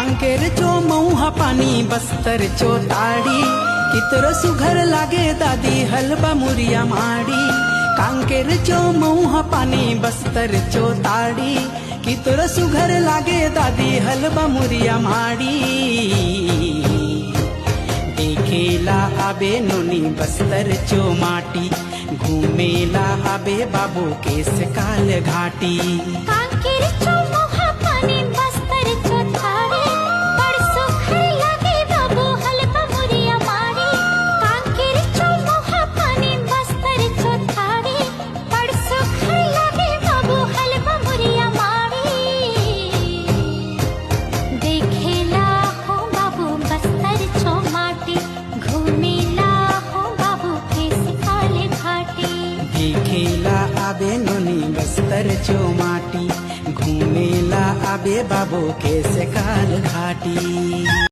कांकेर चो मऊहा पानी बस्तर चो ताड़ी कितरो सुघर लागे दादी हलवा मुरिया माड़ी। कांकेर चो मऊहा पानी बस्तर चो ताड़ी कितरो सुघर लागे दादी हलवा मुरिया माड़ी। देखेला आबे नोनी बस्तर चो माटी घूमेला आबे बाबू केस काल घाटी। कांकेर चो मऊहा पानी बस्तर चो ताड़ी बड़ सुघर लागे बाबू हलवा मुरिया माड़ी। कांकेर चो मऊहा पानी बस्तर चो ताड़ी बड़ सुघर लागे बाबू हलवा मुरिया माड़ी। देखेला हो बाबू बस्तर चो माटी घूमेला हो बाबू केस काल घाटी। देखेला आबे नोनी बस्तर चो माटी घूमेला आबे बाबू केस काल घाटी।